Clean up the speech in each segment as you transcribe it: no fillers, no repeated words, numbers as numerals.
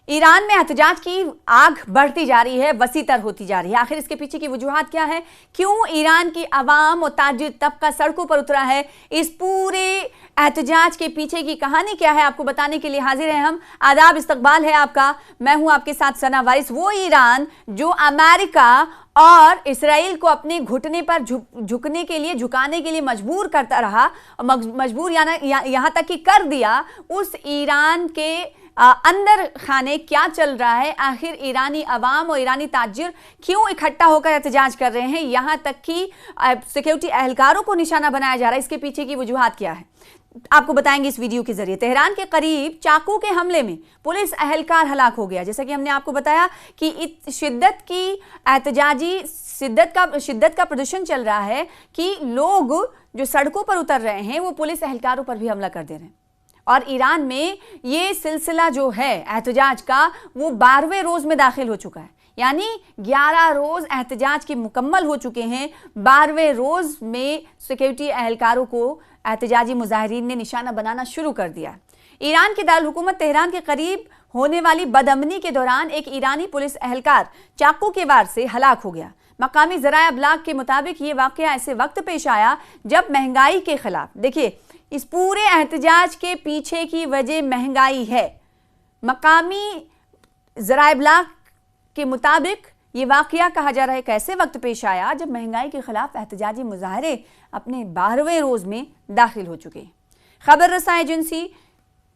Iran में एहतजाज की आग बढ़ती जा रही है, वसीतर होती जा रही है। आखिर इसके पीछे की वजूहात क्या है? क्यों ईरान की आवाम और ताजिर तबका सड़कों पर उतरा है? इस पूरे एहतजाज के पीछे की कहानी क्या है, आपको बताने के लिए हाजिर हैं हम। आदाब, इस्तकबाल है आपका। मैं हूं आपके साथ सना वारिस। वो ईरान जो अमेरिका और इसराइल को अपने घुटने पर झुकने के लिए, झुकाने के लिए मजबूर करता रहा, मजबूर यहां तक कि कर दिया, उस ईरान के अंदर खाने क्या चल रहा है? आखिर ईरानी अवाम और ईरानी ताजिर क्यों इकट्ठा होकर एहतजाज कर रहे हैं? यहां तक कि सिक्योरिटी एहलकारों को निशाना बनाया जा रहा है। इसके पीछे की वजूहात क्या है, आपको बताएंगे इस वीडियो के जरिए। तेहरान के करीब चाकू के हमले में पुलिस एहलकार हलाक हो गया। जैसा कि हमने आपको बताया कि शिद्दत की एहतजाजी शिद्दत का प्रदर्शन चल रहा है कि लोग जो सड़कों पर उतर रहे हैं वो पुलिस एहलकारों पर भी हमला कर दे रहे हैं। और ईरान में ये सिलसिला जो है एहतजाज का, वो 12वें रोज में दाखिल हो चुका है। यानी 11 रोज एहतजाज के मुकम्मल हो चुके हैं। 12वें रोज में सिक्योरिटी एहलकारों को एहतजाजी मुजाहिरीन ने निशाना बनाना शुरू कर दिया। ईरान के दारुल हुकूमत तेहरान के करीब होने वाली बदअमनी के दौरान एक ईरानी पुलिस एहलकार चाकू के वार से हलाक हो गया। मकामी ज़राए अबलाग के मुताबिक ये वाक़या ऐसे वक्त पेश आया जब महंगाई के खिलाफ, देखिए इस पूरे एहतजाज के पीछे की वजह महंगाई है। मकामी ज़राए अबलाग के मुताबिक ये वाक़या कहा जा रहा है कैसे वक्त पेश आया जब महंगाई के खिलाफ एहतजाजी मुजाहरे अपने 12वें रोज में दाखिल हो चुके हैं। खबर रसाई एजेंसी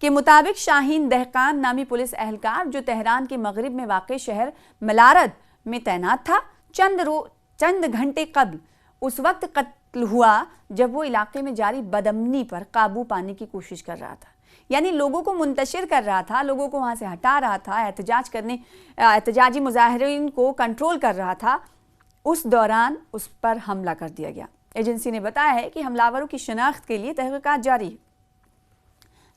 के मुताबिक शाहीन दहकान नामी पुलिस एहलकार जो तेहरान के मगरिब में वाक़ शहर मलारद में तैनात था, चंद घंटे कबल उस वक्त कत्ल हुआ जब वो इलाके में जारी बदअमनी पर काबू पाने की कोशिश कर रहा था। यानी लोगों को मुंतशिर कर रहा था, लोगों को वहां से हटा रहा था, एहतजाजी मुजाहिरीन को कंट्रोल कर रहा था। उस दौरान उस पर हमला कर दिया गया। एजेंसी ने बताया है कि हमलावरों की शिनाख्त के लिए तहकीकात जारी है।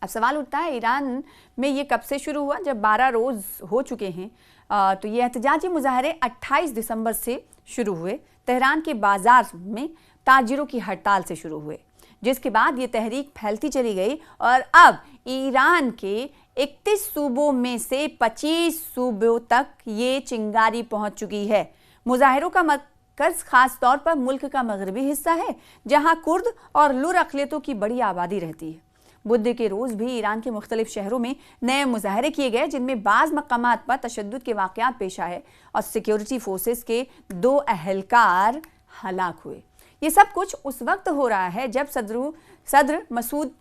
अब सवाल उठता है, ईरान में ये कब से शुरू हुआ? जब 12 रोज हो चुके हैं तो ये एहतजाजी मुजाहरे 28 दिसंबर से शुरू हुए। तेहरान के बाजार में ताजिरों की हड़ताल से शुरू हुए, जिसके बाद ये तहरीक फैलती चली गई और अब ईरान के 31 सूबों में से 25 सूबों तक ये चिंगारी पहुंच चुकी है। मुजाहिरों का मरकज खास तौर पर मुल्क का मगरबी हिस्सा है, जहां कुर्द और लुर अक़लियतों की बड़ी आबादी रहती है। बुध के रोज भी ईरान के मुख्तलिफ शहरों में नए मुजाहरे किए गए, जिनमें बाज़ मकामात पर तशद्दुद के वाक़यात पेश आए और सिक्योरिटी फोर्सेस के 2 एहलकार हलाक हुए। ये सब कुछ उस वक्त हो रहा है जब सदर मसूद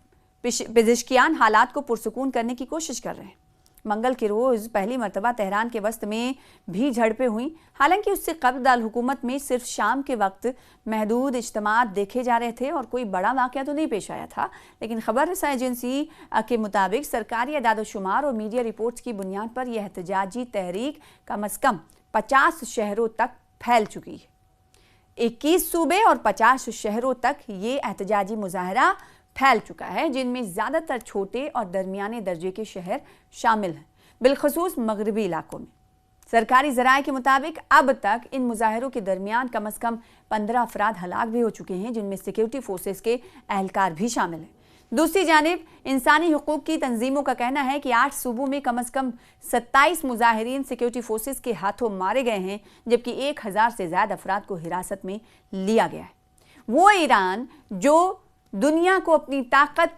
पेज़ेश्कियान हालात को पुरसुकून करने की कोशिश कर रहे हैं। मंगल के रोज़ पहली मरतबा तेहरान के वस्त में भी झड़पें हुई। हालांकि उससे कबल दारुल हुकूमत में सिर्फ शाम के वक्त महदूद इज्तिमात देखे जा रहे थे और कोई बड़ा वाक़या तो नहीं पेश आया था। लेकिन खबर रसाई एजेंसी के मुताबिक सरकारी अदाद-ओ-शुमार और मीडिया रिपोर्ट्स की बुनियाद पर यह एहतजाजी तहरीक कम अज़ कम 50 शहरों तक फैल चुकी है। 21 सूबे और 50 शहरों तक ये एहतजाजी मुजाहरा फैल चुका है, जिनमें ज़्यादातर छोटे और दरमियाने दर्जे के शहर शामिल हैं, बिलखसूस मगरबी इलाकों में। सरकारी ज़राए के मुताबिक अब तक इन मुजाहिरों के दरमियान कम अज़ कम 15 अफराद हलाक भी हो चुके हैं, जिनमें सिक्योरिटी फोर्सेस के एहलकार भी शामिल हैं। दूसरी जानिब इंसानी हुकूक की तंजीमों का कहना है कि 8 सूबों में कम अज़ कम 27 मुजाहिरीन सिक्योरिटी फोर्सेस के हाथों मारे गए हैं, जबकि 1000 से ज़्यादा अफराद को हिरासत में लिया गया है। वो ईरान जो दुनिया को अपनी ताकत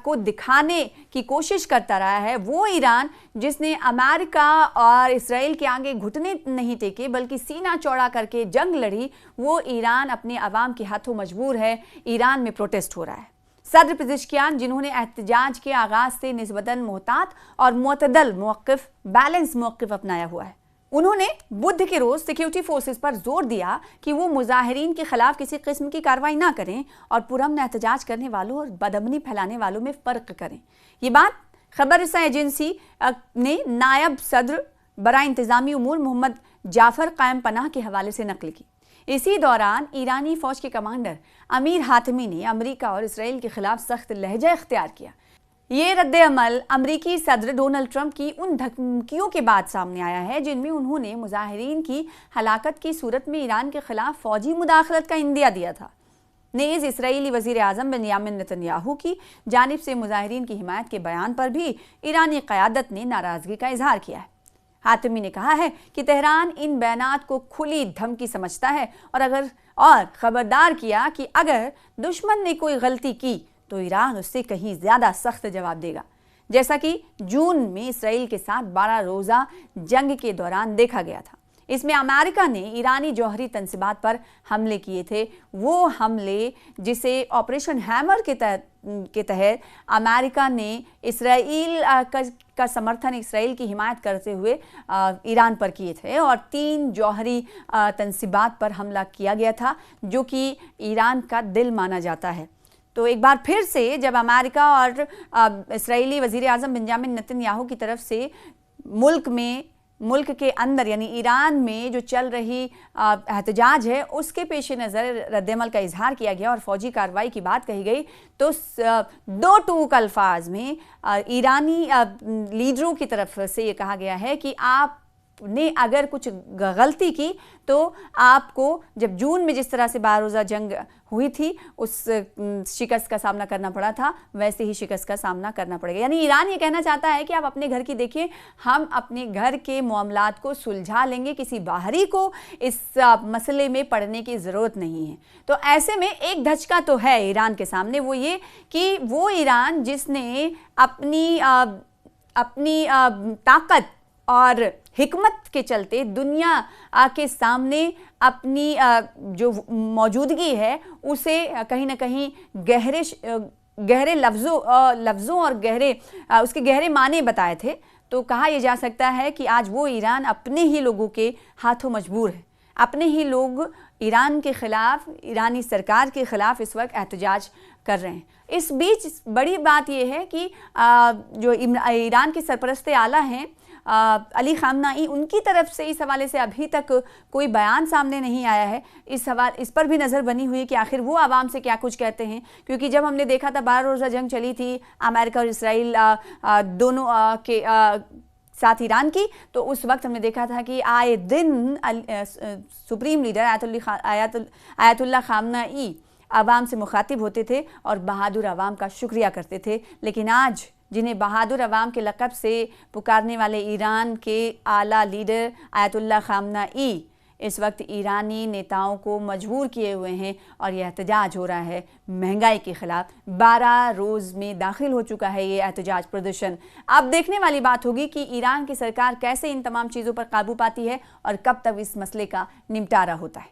को दिखाने की कोशिश करता रहा है, वो ईरान जिसने अमेरिका और इसराइल के आगे घुटने नहीं टेके बल्कि सीना चौड़ा करके जंग लड़ी, वो ईरान अपने अवाम के हाथों मजबूर है। ईरान में प्रोटेस्ट हो रहा है। सदर पेज़ेश्कियान, जिन्होंने एहतजाज के आगाज से निस्बतन मोहतात और मुतदल मौक़िफ़, बैलेंस मौक़िफ़ अपनाया हुआ है, उन्होंने बुध के रोज सिक्योरिटी फोर्सेस पर जोर दिया कि वो मुजाहिरीन के खिलाफ किसी किस्म की कार्रवाई ना करें और पुरअमन एहतजाज करने वालों और बदअमनी फैलाने वालों में फ़र्क करें। ये बात खबर रसाई एजेंसी ने नायब सदर बराए इंतज़ामी उमूर मोहम्मद जाफ़र क़ायम पनाह के हवाले से नकल की। इसी दौरान ईरानी फ़ौज के कमांडर अमीर हातमी ने अमरीका और इसराइल के खिलाफ सख्त लहजा इख्तियार किया। ये रद्द-ए-अमल अमरीकी सदर डोनाल्ड ट्रंप की उन धमकियों के बाद सामने आया है, जिनमें उन्होंने मुजाहिरीन की हलाकत की सूरत में ईरान के खिलाफ फौजी मुदाखलत का इंदिया दिया था। नेज़ इसराइली वज़ीर आज़म बेंयामिन नेतन्याहू की जानिब से मुजाहिरीन की हिमायत के बयान पर भी ईरानी क़यादत ने नाराज़गी का इजहार किया है। हातिमी ने कहा है कि तेहरान इन बयानात को खुली धमकी समझता है और खबरदार किया कि अगर दुश्मन ने कोई गलती की तो ईरान उससे कहीं ज़्यादा सख्त जवाब देगा, जैसा कि जून में इसराइल के साथ 12 रोज़ा जंग के दौरान देखा गया था। इसमें अमेरिका ने ईरानी जौहरी तंसीबात पर हमले किए थे। वो हमले जिसे ऑपरेशन हैमर के तहत अमेरिका ने इसराइल का समर्थन, इसराइल की हिमायत करते हुए ईरान पर किए थे और 3 जौहरी तंसीबात पर हमला किया गया था, जो कि ईरान का दिल माना जाता है। तो एक बार फिर से जब अमेरिका और इसराइली वज़ीर आज़म बेंजामिन नेतन्याहू की तरफ से मुल्क के अंदर यानी ईरान में जो चल रही एहतजाज है उसके पेश नज़र रद्दमल का इजहार किया गया और फौजी कार्रवाई की बात कही गई, तो 2 टूक अल्फाज में ईरानी लीडरों की तरफ से ये कहा गया है कि आपने अगर कुछ गलती की तो आपको, जब जून में जिस तरह से 12 रोज़ा जंग हुई थी उस शिकस्त का सामना करना पड़ा था, वैसे ही शिकस्त का सामना करना पड़ेगा। यानी ईरान ये कहना चाहता है कि आप अपने घर की देखिए, हम अपने घर के मामलात को सुलझा लेंगे, किसी बाहरी को इस मसले में पड़ने की ज़रूरत नहीं है। तो ऐसे में एक धचका तो है ईरान के सामने, वो ये कि वो ईरान जिसने अपनी ताकत और हिकमत के चलते दुनिया के सामने अपनी जो मौजूदगी है उसे कहीं ना कहीं गहरे लफ्ज़ों और उसके गहरे माने बताए थे, तो कहा यह जा सकता है कि आज वो ईरान अपने ही लोगों के हाथों मजबूर है। अपने ही लोग ईरान के ख़िलाफ़, ईरानी सरकार के ख़िलाफ़ इस वक्त एहतजाज कर रहे हैं। इस बीच बड़ी बात यह है कि जो ईरान के सरपरस्त आला हैं अली ख़ामनेई, उनकी तरफ से इस हवाले से अभी तक कोई बयान सामने नहीं आया है। इस पर भी नज़र बनी हुई है कि आखिर वो आवाम से क्या कुछ कहते हैं, क्योंकि जब हमने देखा था 12 रोज़ा जंग चली थी अमेरिका और इसराइल दोनों के साथ ईरान की, तो उस वक्त हमने देखा था कि आए दिन सुप्रीम लीडर आयतुल्लाह ख़ामनेई आवाम से मुखातिब होते थे और बहादुर आवाम का शुक्रिया करते थे। लेकिन आज जिन्हें बहादुर अवाम के लक़ब से पुकारने वाले ईरान के आला लीडर आयतुल्लाह ख़ामनेई इस वक्त ईरानी नेताओं को मजबूर किए हुए हैं और यह एहतजाज हो रहा है महंगाई के ख़िलाफ़। 12 रोज़ में दाखिल हो चुका है ये एहतजाज प्रदर्शन। अब देखने वाली बात होगी कि ईरान की सरकार कैसे इन तमाम चीज़ों पर काबू पाती है और कब तक इस मसले का निपटारा होता है।